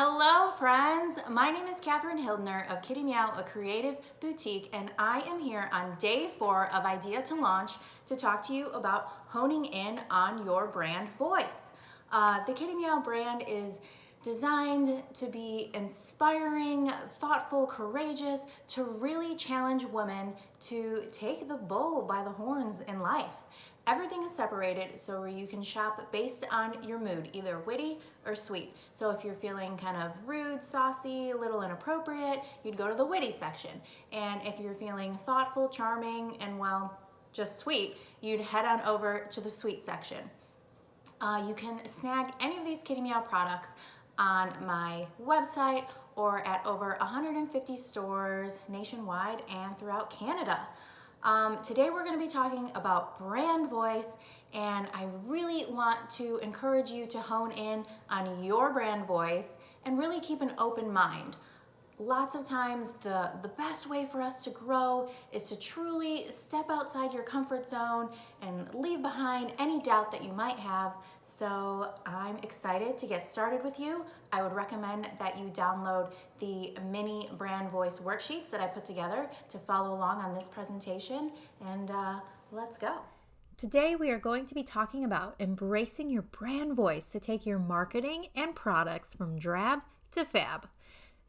Hello friends, my name is Catherine Hildner of Kitty Meow, a creative boutique, and I am here on day 4 of Idea to Launch to talk to you about honing in on your brand voice. The Kitty Meow brand is designed to be inspiring, thoughtful, courageous, to really challenge women to take the bull by the horns in life. Everything is separated so you can shop based on your mood, either witty or sweet. So if you're feeling kind of rude, saucy, a little inappropriate, you'd go to the witty section. And if you're feeling thoughtful, charming, and well, just sweet, you'd head on over to the sweet section. You can snag any of these Kitty Meow products on my website or at over 150 stores nationwide and throughout Canada. Today we're going to be talking about brand voice, and I really want to encourage you to hone in on your brand voice and really keep an open mind. Lots of times the best way for us to grow is to truly step outside your comfort zone and leave behind any doubt that you might have. So I'm excited to get started with you. I would recommend that you download the mini brand voice worksheets that I put together to follow along on this presentation, and let's go. Today we are going to be talking about embracing your brand voice to take your marketing and products from drab to fab.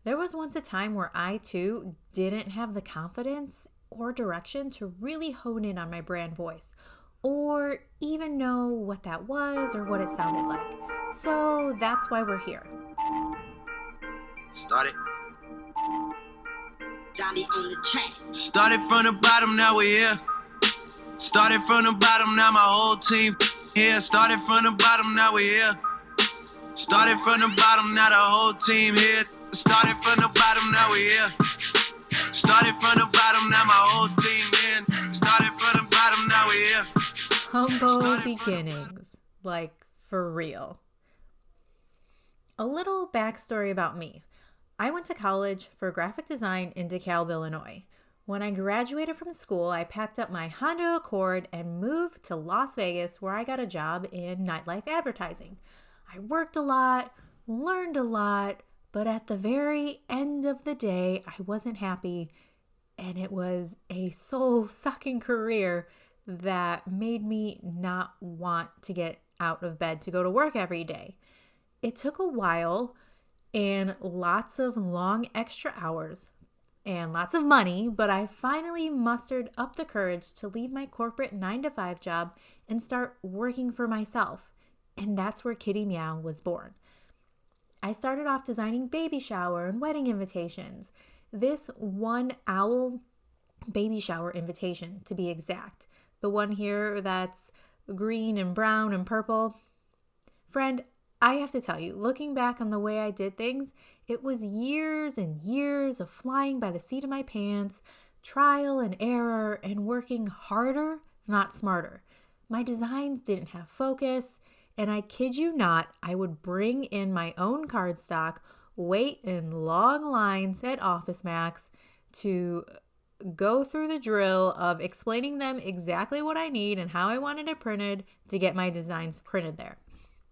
There was once a time where I too didn't have the confidence or direction to really hone in on my brand voice, or even know what that was or what it sounded like. So that's why we're here. Started. Johnny on the track. Started from the bottom, now we're here. Started from the bottom, now my whole team here. Started from the bottom, now we're here. Started from the bottom, now the whole team here. Started from the bottom, now we're here. Started from the bottom, now my whole team in. Started from the bottom, now we're here. Humble beginnings, like for real. A little backstory about me. I went to college for graphic design in DeKalb, Illinois. When I graduated from school, I packed up my Honda Accord and moved to Las Vegas, where I got a job in nightlife advertising. I worked a lot, learned a lot, but at the very end of the day, I wasn't happy, and it was a soul-sucking career that made me not want to get out of bed to go to work every day. It took a while and lots of long extra hours and lots of money, but I finally mustered up the courage to leave my corporate 9-to-5 job and start working for myself. And that's where Kitty Meow was born. I started off designing baby shower and wedding invitations. This one owl baby shower invitation, to be exact. The one here that's green and brown and purple. Friend, I have to tell you, looking back on the way I did things, it was years and years of flying by the seat of my pants, trial and error, and working harder, not smarter. My designs didn't have focus, and I kid you not, I would bring in my own cardstock, wait in long lines at Office Max to go through the drill of explaining them exactly what I need and how I wanted it printed to get my designs printed there.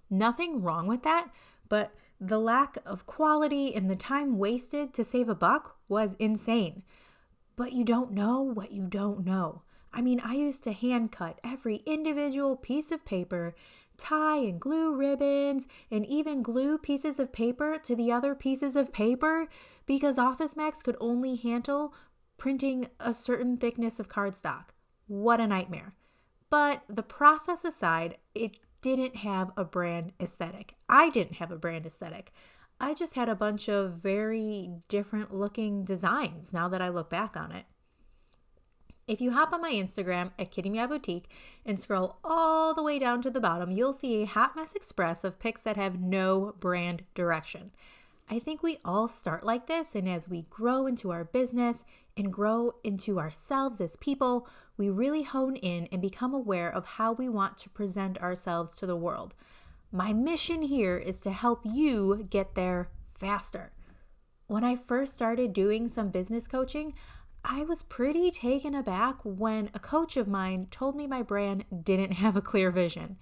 Nothing wrong with that, but the lack of quality and the time wasted to save a buck was insane. But you don't know what you don't know. I mean, I used to hand cut every individual piece of paper, tie and glue ribbons, and even glue pieces of paper to the other pieces of paper because Office Max could only handle printing a certain thickness of cardstock. What a nightmare. But the process aside, it didn't have a brand aesthetic. I didn't have a brand aesthetic. I just had a bunch of very different looking designs now that I look back on it. If you hop on my Instagram at Kitty Meow Boutique and scroll all the way down to the bottom, you'll see a hot mess express of pics that have no brand direction. I think we all start like this, and as we grow into our business and grow into ourselves as people, we really hone in and become aware of how we want to present ourselves to the world. My mission here is to help you get there faster. When I first started doing some business coaching, I was pretty taken aback when a coach of mine told me my brand didn't have a clear vision.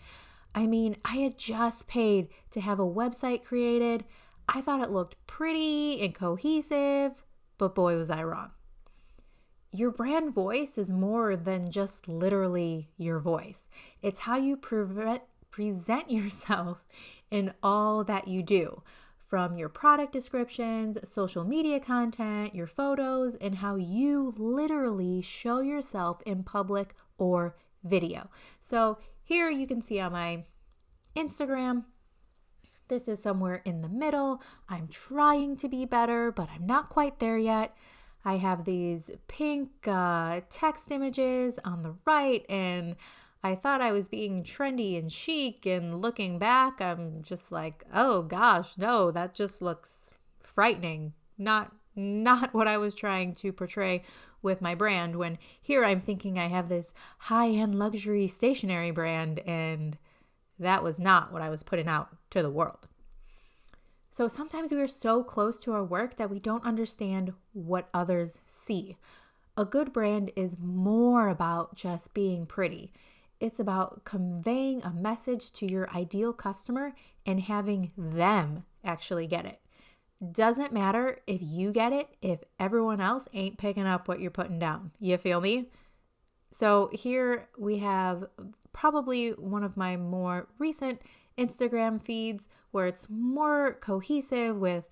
I mean, I had just paid to have a website created. I thought it looked pretty and cohesive, but boy, was I wrong. Your brand voice is more than just literally your voice. It's how you present yourself in all that you do, from your product descriptions, social media content, your photos, and how you literally show yourself in public or video. So here you can see on my Instagram, this is somewhere in the middle. I'm trying to be better, but I'm not quite there yet. I have these pink text images on the right, and I thought I was being trendy and chic, and looking back, I'm just like, oh gosh, no, that just looks frightening. Not what I was trying to portray with my brand, when here I'm thinking I have this high-end luxury stationery brand, and that was not what I was putting out to the world. So sometimes we are so close to our work that we don't understand what others see. A good brand is more about just being pretty. It's about conveying a message to your ideal customer and having them actually get it. Doesn't matter if you get it if everyone else ain't picking up what you're putting down. You feel me? So here we have probably one of my more recent Instagram feeds where it's more cohesive with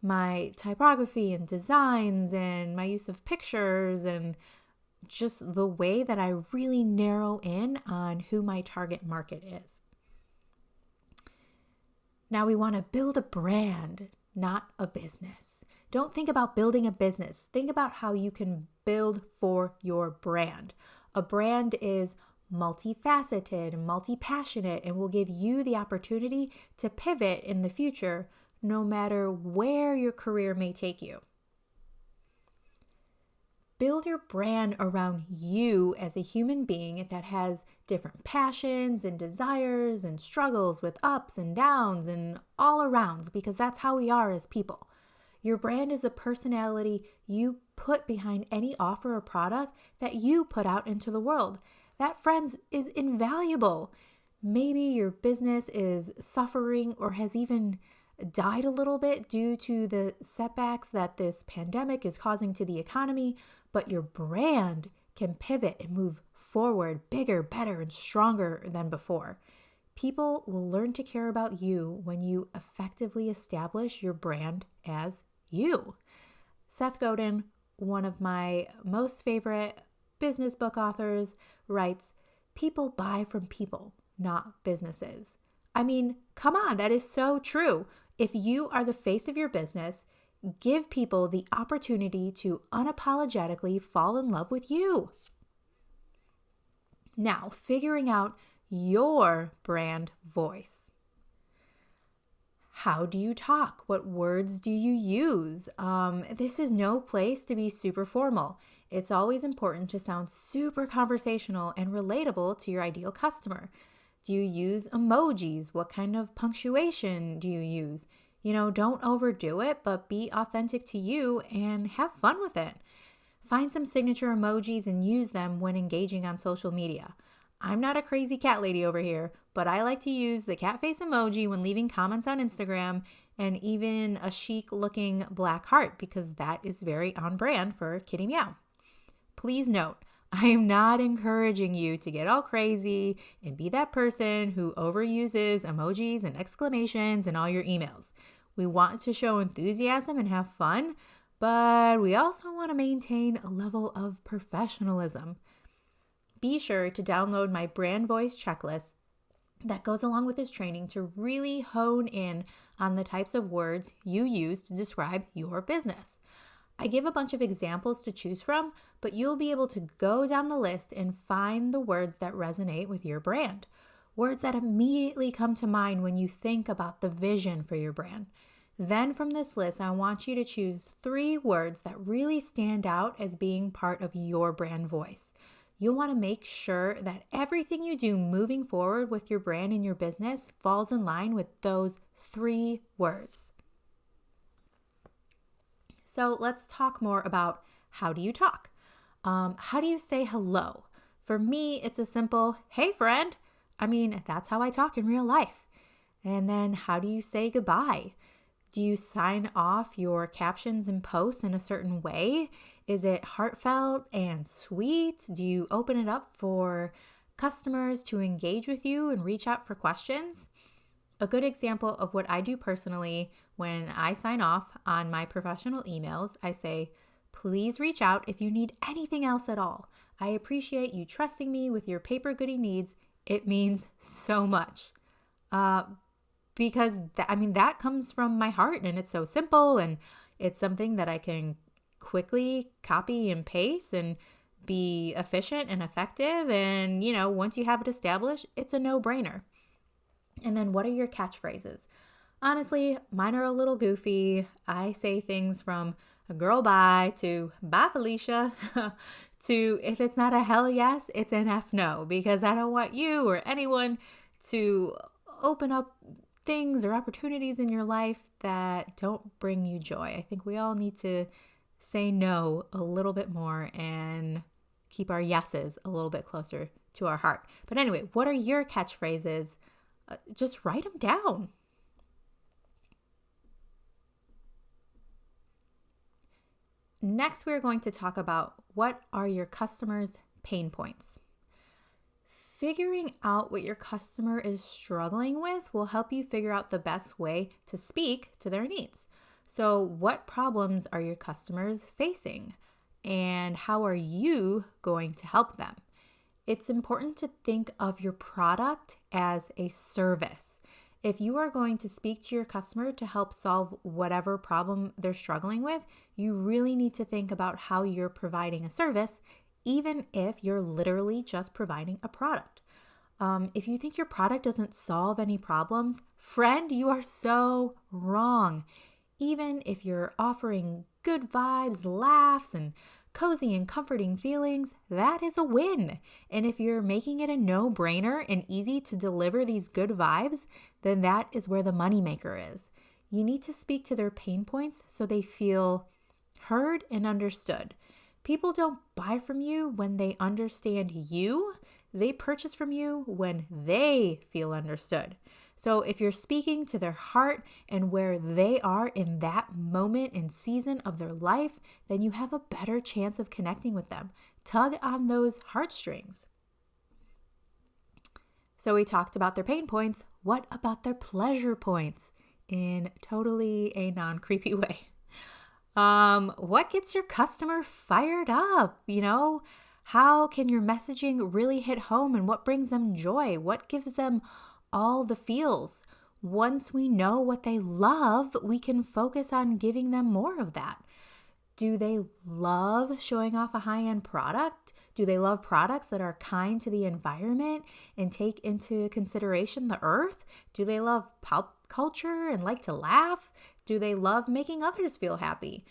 my typography and designs and my use of pictures and just the way that I really narrow in on who my target market is. Now we want to build a brand, not a business. Don't think about building a business. Think about how you can build for your brand. A brand is multifaceted and multi-passionate and will give you the opportunity to pivot in the future no matter where your career may take you. Build your brand around you as a human being that has different passions and desires and struggles with ups and downs and all arounds, because that's how we are as people. Your brand is the personality you put behind any offer or product that you put out into the world. That, friends, is invaluable. Maybe your business is suffering or has even died a little bit due to the setbacks that this pandemic is causing to the economy, but your brand can pivot and move forward bigger, better, and stronger than before. People will learn to care about you when you effectively establish your brand as you. Seth Godin, one of my most favorite business book authors, writes, "People buy from people, not businesses." I mean, come on, that is so true. If you are the face of your business, give people the opportunity to unapologetically fall in love with you. Now, figuring out your brand voice. How do you talk? What words do you use? This is no place to be super formal. It's always important to sound super conversational and relatable to your ideal customer. Do you use emojis? What kind of punctuation do you use? Don't overdo it, but be authentic to you and have fun with it. Find some signature emojis and use them when engaging on social media. I'm not a crazy cat lady over here, but I like to use the cat face emoji when leaving comments on Instagram, and even a chic looking black heart, because that is very on brand for Kitty Meow. Please note, I am not encouraging you to get all crazy and be that person who overuses emojis and exclamations in all your emails. We want to show enthusiasm and have fun, but we also want to maintain a level of professionalism. Be sure to download my brand voice checklist that goes along with this training to really hone in on the types of words you use to describe your business. I give a bunch of examples to choose from, but you'll be able to go down the list and find the words that resonate with your brand. Words that immediately come to mind when you think about the vision for your brand. Then from this list, I want you to choose 3 words that really stand out as being part of your brand voice. You'll want to make sure that everything you do moving forward with your brand and your business falls in line with those 3 words. So let's talk more about how do you talk? How do you say hello? For me, it's a simple, "Hey friend." I mean, that's how I talk in real life. And then how do you say goodbye? Do you sign off your captions and posts in a certain way? Is it heartfelt and sweet? Do you open it up for customers to engage with you and reach out for questions? A good example of what I do personally when I sign off on my professional emails, I say, please reach out if you need anything else at all. I appreciate you trusting me with your paper goodie needs. It means so much. Because that comes from my heart, and it's so simple, and it's something that I can quickly copy and paste and be efficient and effective. And, once you have it established, it's a no-brainer. And then what are your catchphrases? Honestly, mine are a little goofy. I say things from girl bye to bye Felicia to if it's not a hell yes, it's an F no, because I don't want you or anyone to open up things or opportunities in your life that don't bring you joy. I think we all need to say no a little bit more and keep our yeses a little bit closer to our heart. But anyway, what are your catchphrases? Just write them down. Next, we're going to talk about what are your customers' pain points. Figuring out what your customer is struggling with will help you figure out the best way to speak to their needs. So, what problems are your customers facing? And how are you going to help them? It's important to think of your product as a service. If you are going to speak to your customer to help solve whatever problem they're struggling with, you really need to think about how you're providing a service, even if you're literally just providing a product. If you think your product doesn't solve any problems, friend, you are so wrong. Even if you're offering good vibes, laughs, and cozy and comforting feelings, that is a win. And if you're making it a no-brainer and easy to deliver these good vibes, then that is where the moneymaker is. You need to speak to their pain points so they feel heard and understood. People don't buy from you when they understand you. They purchase from you when they feel understood. So if you're speaking to their heart and where they are in that moment and season of their life, then you have a better chance of connecting with them. Tug on those heartstrings. So we talked about their pain points. What about their pleasure points in totally a non-creepy way? What gets your customer fired up? How can your messaging really hit home, and what brings them joy? What gives them all the feels? Once we know what they love, we can focus on giving them more of that. Do they love showing off a high-end product? Do they love products that are kind to the environment and take into consideration the earth? Do they love pop culture and like to laugh? Do they love making others feel happy?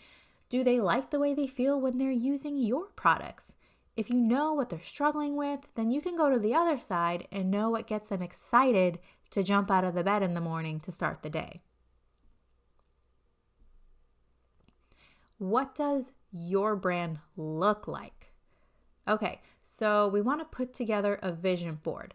Do they like the way they feel when they're using your products? If you know what they're struggling with, then you can go to the other side and know what gets them excited to jump out of the bed in the morning to start the day. What does your brand look like? Okay, so we want to put together a vision board.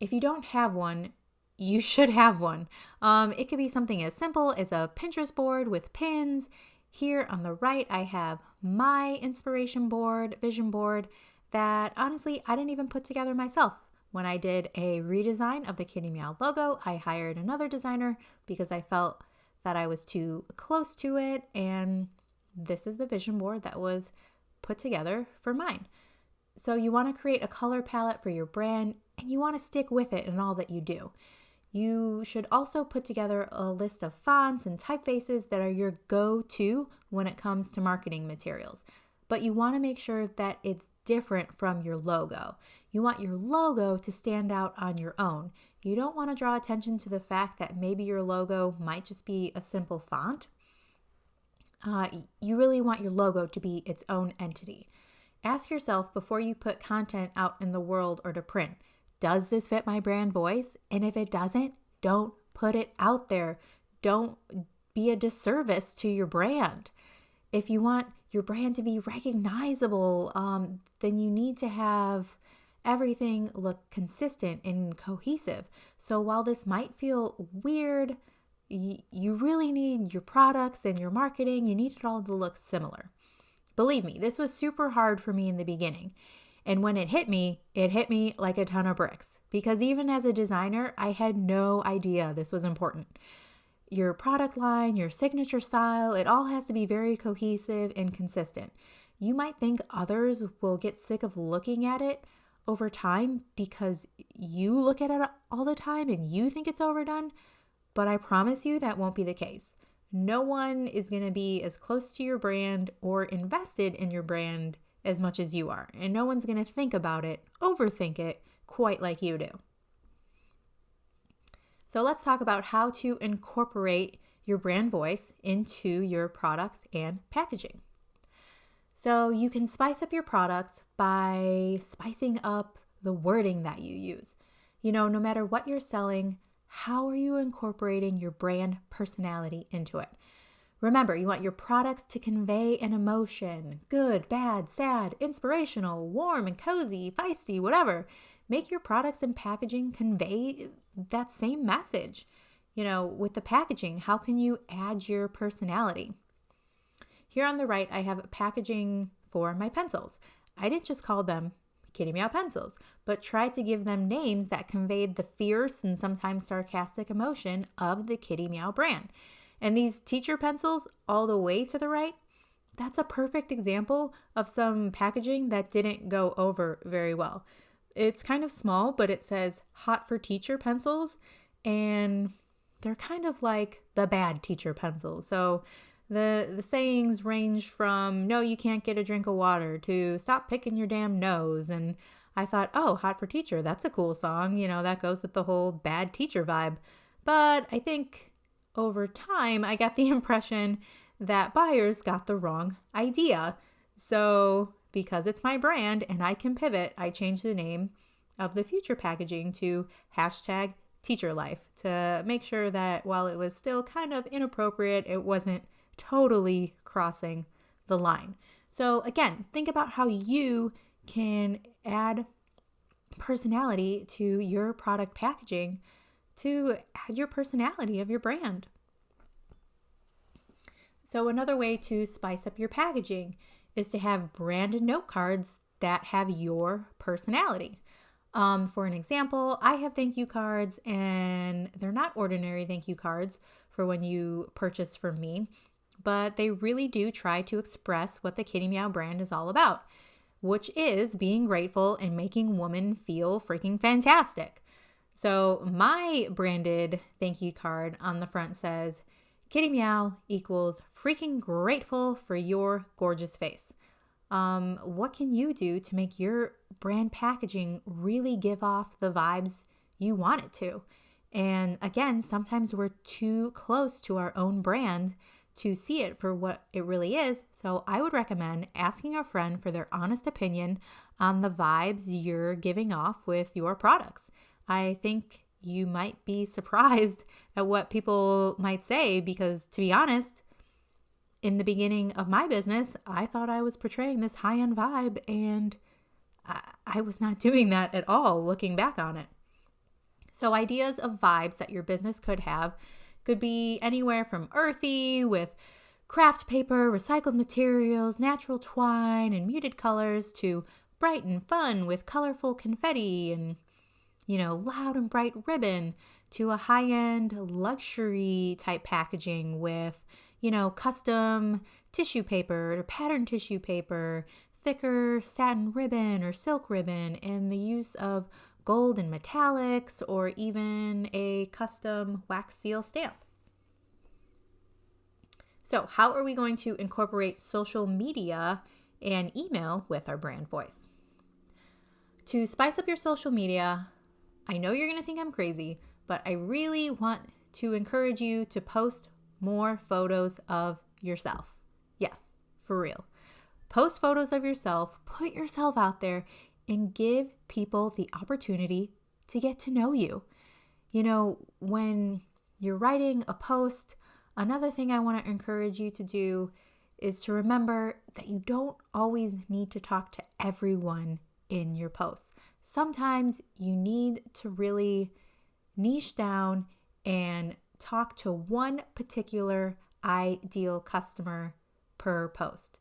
If you don't have one, you should have one. It could be something as simple as a Pinterest board with pins. Here on the right, I have my inspiration board, vision board, that honestly, I didn't even put together myself. When I did a redesign of the Kitty Meow logo, I hired another designer because I felt that I was too close to it, and this is the vision board that was put together for mine. So you want to create a color palette for your brand, and you want to stick with it in all that you do. You should also put together a list of fonts and typefaces that are your go-to when it comes to marketing materials. But you want to make sure that it's different from your logo. You want your logo to stand out on your own. You don't want to draw attention to the fact that maybe your logo might just be a simple font. You really want your logo to be its own entity. Ask yourself before you put content out in the world or to print, does this fit my brand voice? And if it doesn't, don't put it out there. Don't be a disservice to your brand. If you want your brand to be recognizable, then you need to have everything look consistent and cohesive. So while this might feel weird, you really need your products and your marketing, you need it all to look similar. Believe me, this was super hard for me in the beginning. And when it hit me like a ton of bricks. Because even as a designer, I had no idea this was important. Your product line, your signature style, it all has to be very cohesive and consistent. You might think others will get sick of looking at it over time because you look at it all the time and you think it's overdone, but I promise you that won't be the case. No one is going to be as close to your brand or invested in your brand as much as you are, and no one's going to think about it, overthink it, quite like you do. So let's talk about how to incorporate your brand voice into your products and packaging. So you can spice up your products by spicing up the wording that you use. No matter what you're selling, how are you incorporating your brand personality into it? Remember, you want your products to convey an emotion, good, bad, sad, inspirational, warm and cozy, feisty, whatever. Make your products and packaging convey that same message. With the packaging, how can you add your personality? Here on the right, I have packaging for my pencils. I didn't just call them Kitty Meow pencils, but tried to give them names that conveyed the fierce and sometimes sarcastic emotion of the Kitty Meow brand. And these teacher pencils all the way to the right, that's a perfect example of some packaging that didn't go over very well. It's kind of small, but it says hot for teacher pencils, and they're kind of like the bad teacher pencils. So the sayings range from, no, you can't get a drink of water, to stop picking your damn nose. And I thought, oh, hot for teacher, that's a cool song. That goes with the whole bad teacher vibe. But I think over time, I got the impression that buyers got the wrong idea. So because it's my brand and I can pivot, I changed the name of the future packaging to #teacherlife to make sure that while it was still kind of inappropriate, it wasn't totally crossing the line. So again, think about how you can add personality to your product packaging to add your personality of your brand. So another way to spice up your packaging is to have branded note cards that have your personality. For an example, I have thank you cards, and they're not ordinary thank you cards for when you purchase from me, but they really do try to express what the Kitty Meow brand is all about, which is being grateful and making women feel freaking fantastic. So my branded thank you card on the front says, Kitty Meow equals freaking grateful for your gorgeous face. What can you do to make your brand packaging really give off the vibes you want it to? And again, sometimes we're too close to our own brand to see it for what it really is. So I would recommend asking a friend for their honest opinion on the vibes you're giving off with your products. I think you might be surprised at what people might say because, to be honest, in the beginning of my business, I thought I was portraying this high-end vibe, and I was not doing that at all, looking back on it. So ideas of vibes that your business could have could be anywhere from earthy with craft paper, recycled materials, natural twine, and muted colors to bright and fun with colorful confetti and, loud and bright ribbon, to a high-end luxury type packaging with, custom tissue paper or pattern tissue paper, thicker satin ribbon or silk ribbon, and the use of gold and metallics, or even a custom wax seal stamp. So how are we going to incorporate social media and email with our brand voice? To spice up your social media, I know you're going to think I'm crazy, but I really want to encourage you to post more photos of yourself. Yes, for real. Post photos of yourself, put yourself out there, and give people the opportunity to get to know you. When you're writing a post, another thing I want to encourage you to do is to remember that you don't always need to talk to everyone in your posts. Sometimes you need to really niche down and talk to one particular ideal customer per post.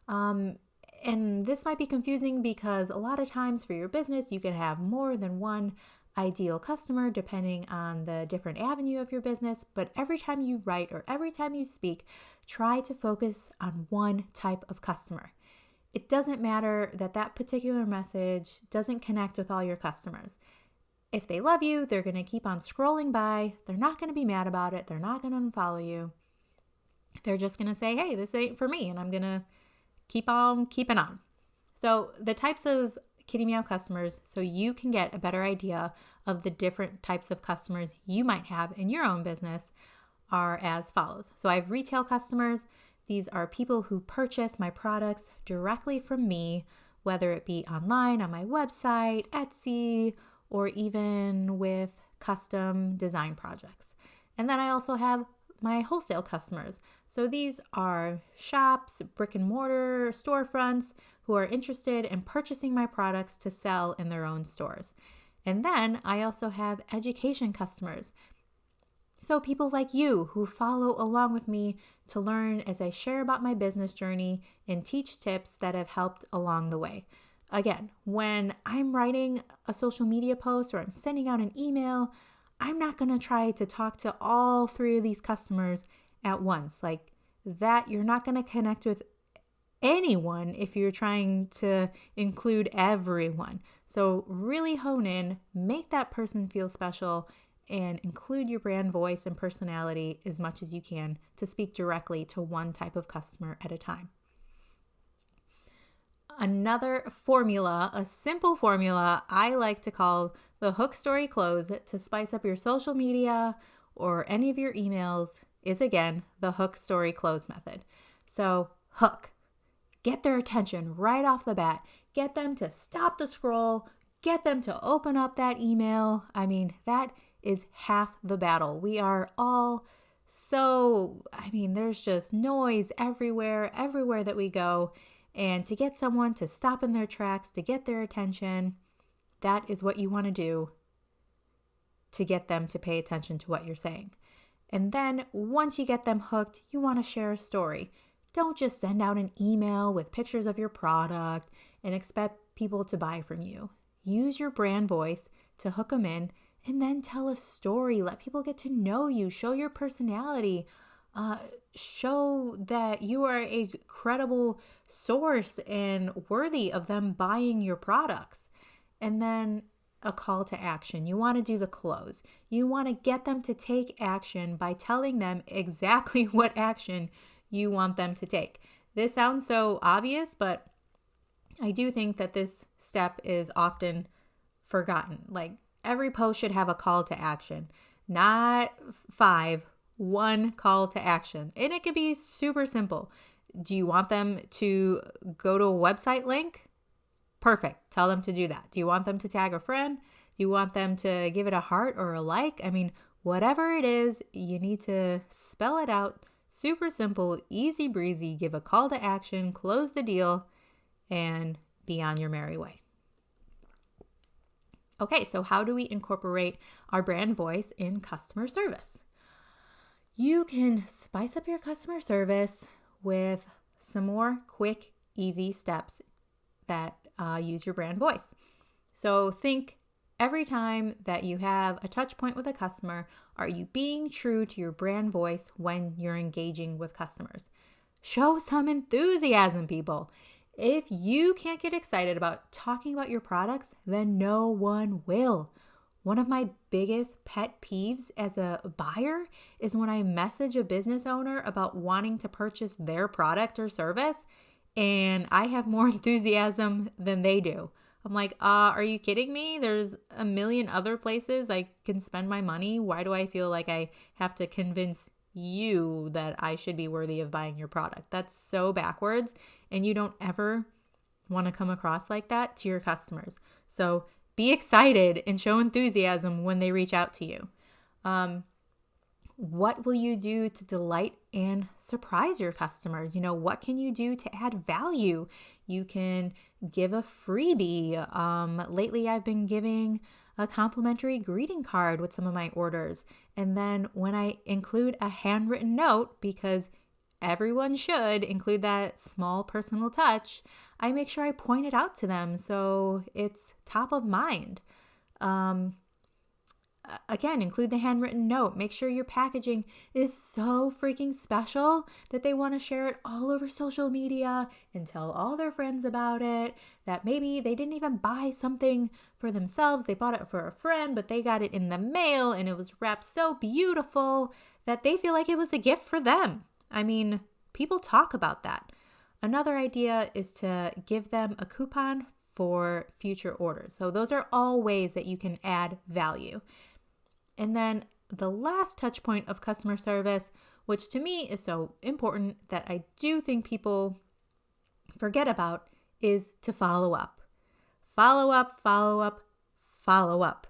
And this might be confusing because a lot of times for your business, you can have more than one ideal customer depending on the different avenue of your business. But every time you write or every time you speak, try to focus on one type of customer. It doesn't matter that that particular message doesn't connect with all your customers. If they love you, they're going to keep on scrolling by. They're not going to be mad about it. They're not going to unfollow you. They're just going to say, hey, this ain't for me, and I'm going to keep on keeping on. So the types of Kitty Meow customers, so you can get a better idea of the different types of customers you might have in your own business, are as follows. So I have retail customers. These are people who purchase my products directly from me, whether it be online on my website, Etsy, or even with custom design projects. And then I also have my wholesale customers. So these are shops, brick and mortar storefronts who are interested in purchasing my products to sell in their own stores. And then I also have education customers. So people like you who follow along with me to learn as I share about my business journey and teach tips that have helped along the way. Again, when I'm writing a social media post or I'm sending out an email, I'm not going to try to talk to all 3 of these customers at once. Like that, you're not going to connect with anyone if you're trying to include everyone. So really hone in, make that person feel special, and include your brand voice and personality as much as you can to speak directly to one type of customer at a time. Another formula, a simple formula I like to call the hook, story, close to spice up your social media or any of your emails is, again, the hook, story, close method. So hook, get their attention right off the bat, get them to stop the scroll, get them to open up that email. I mean, that is half the battle. We are all there's just noise everywhere that we go. And to get someone to stop in their tracks, to get their attention, that is what you want to do to get them to pay attention to what you're saying. And then once you get them hooked, you want to share a story. Don't just send out an email with pictures of your product and expect people to buy from you. Use your brand voice to hook them in and then tell a story. Let people get to know you. Show your personality. Show that you are a credible source and worthy of them buying your products. And then a call to action. You want to do the close. You want to get them to take action by telling them exactly what action you want them to take. This sounds so obvious, but I do think that this step is often forgotten. Like every post should have a call to action, not 5. One call to action. And it could be super simple. Do you want them to go to a website link? Perfect. Tell them to do that. Do you want them to tag a friend? Do you want them to give it a heart or a like? I mean, whatever it is, you need to spell it out. Super simple, easy breezy. Give a call to action, close the deal, and be on your merry way. Okay, so how do we incorporate our brand voice in customer service? You can spice up your customer service with some more quick, easy steps that use your brand voice. So think every time that you have a touch point with a customer, are you being true to your brand voice when you're engaging with customers? Show some enthusiasm, people. If you can't get excited about talking about your products, then no one will. One of my biggest pet peeves as a buyer is when I message a business owner about wanting to purchase their product or service and I have more enthusiasm than they do. I'm like, are you kidding me? There's a million other places I can spend my money. Why do I feel like I have to convince you that I should be worthy of buying your product? That's so backwards, and you don't ever want to come across like that to your customers. So be excited and show enthusiasm when they reach out to you. What will you do to delight and surprise your customers? What can you do to add value? You can give a freebie. Lately, I've been giving a complimentary greeting card with some of my orders. And then when I include a handwritten note, because everyone should include that small personal touch, I make sure I point it out to them so it's top of mind. Again, include the handwritten note. Make sure your packaging is so freaking special that they want to share it all over social media and tell all their friends about it. That maybe they didn't even buy something for themselves. They bought it for a friend, but they got it in the mail and it was wrapped so beautiful that they feel like it was a gift for them. I mean, people talk about that. Another idea is to give them a coupon for future orders. So those are all ways that you can add value. And then the last touch point of customer service, which to me is so important that I do think people forget about, is to follow up. Follow up, follow up, follow up.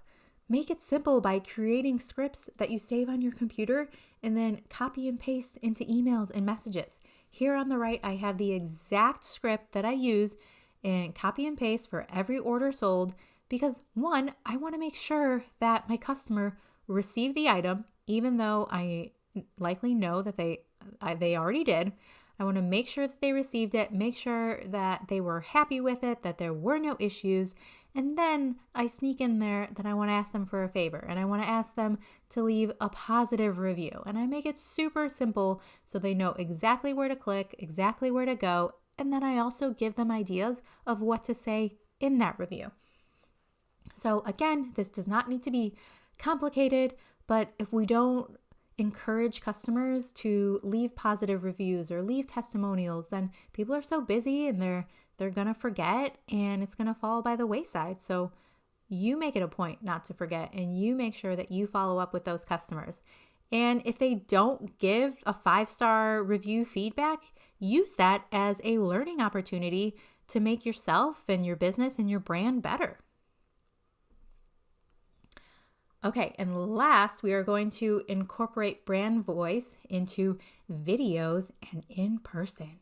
Make it simple by creating scripts that you save on your computer and then copy and paste into emails and messages. Here on the right, I have the exact script that I use and copy and paste for every order sold because one, I want to make sure that my customer receive the item, even though I likely know that they already did. I want to make sure that they received it, make sure that they were happy with it, that there were no issues, and then I sneak in there that I want to ask them for a favor, and I want to ask them to leave a positive review, and I make it super simple so they know exactly where to click, exactly where to go, and then I also give them ideas of what to say in that review. So again, this does not need to be complicated, but if we don't encourage customers to leave positive reviews or leave testimonials, then people are so busy and they're gonna forget and it's gonna fall by the wayside. So you make it a point not to forget and you make sure that you follow up with those customers. And if they don't give a 5-star review feedback, use that as a learning opportunity to make yourself and your business and your brand better. Okay, and last, we are going to incorporate brand voice into videos and in person.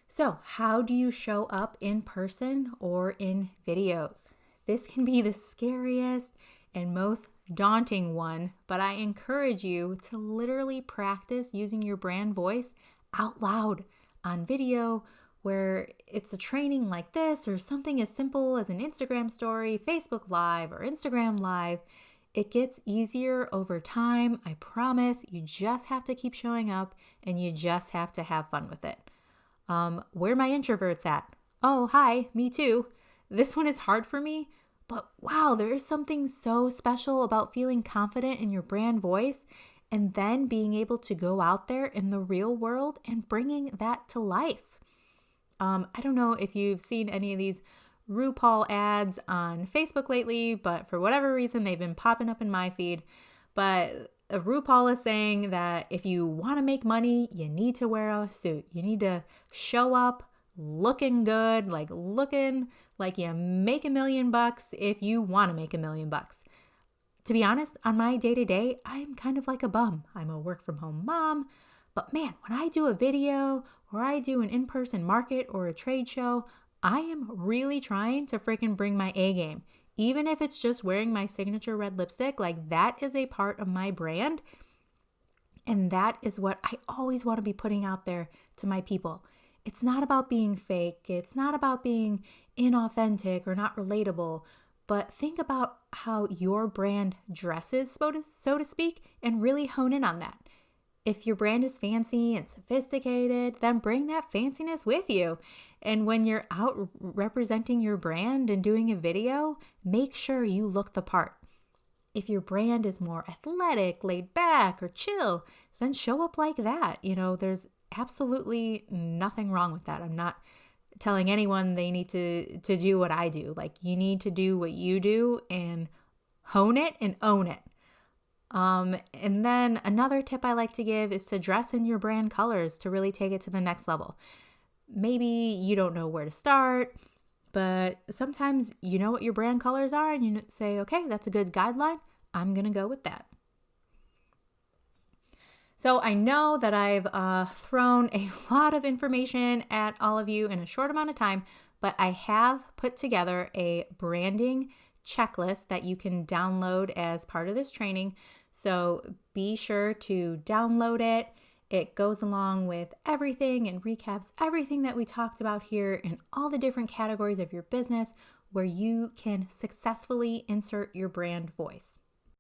So, how do you show up in person or in videos? This can be the scariest and most daunting one, but I encourage you to literally practice using your brand voice out loud on video, where it's a training like this or something as simple as an Instagram story, Facebook Live, or Instagram Live. It gets easier over time, I promise. You just have to keep showing up and you just have to have fun with it. Where are my introverts at? Oh, hi, me too. This one is hard for me, but wow, there is something so special about feeling confident in your brand voice and then being able to go out there in the real world and bringing that to life. I don't know if you've seen any of these RuPaul ads on Facebook lately, but for whatever reason, they've been popping up in my feed. But RuPaul is saying that if you want to make money, you need to wear a suit. You need to show up looking good, like looking like you make $1 million if you want to make $1 million. To be honest, on my day-to-day, I'm kind of like a bum. I'm a work-from-home mom. But man, when I do a video or I do an in-person market or a trade show, I am really trying to freaking bring my A game. Even if it's just wearing my signature red lipstick, like that is a part of my brand. And that is what I always want to be putting out there to my people. It's not about being fake. It's not about being inauthentic or not relatable. But think about how your brand dresses, so to speak, and really hone in on that. If your brand is fancy and sophisticated, then bring that fanciness with you. And when you're out representing your brand and doing a video, make sure you look the part. If your brand is more athletic, laid back, or chill, then show up like that. You know, there's absolutely nothing wrong with that. I'm not telling anyone they need to do what I do. Like, you need to do what you do and hone it and own it. And then another tip I like to give is to dress in your brand colors to really take it to the next level. Maybe you don't know where to start, but sometimes you know what your brand colors are and you say, okay, that's a good guideline. I'm going to go with that. So I know that I've thrown a lot of information at all of you in a short amount of time, but I have put together a branding checklist that you can download as part of this training. So be sure to download it. It goes along with everything and recaps everything that we talked about here in all the different categories of your business where you can successfully insert your brand voice.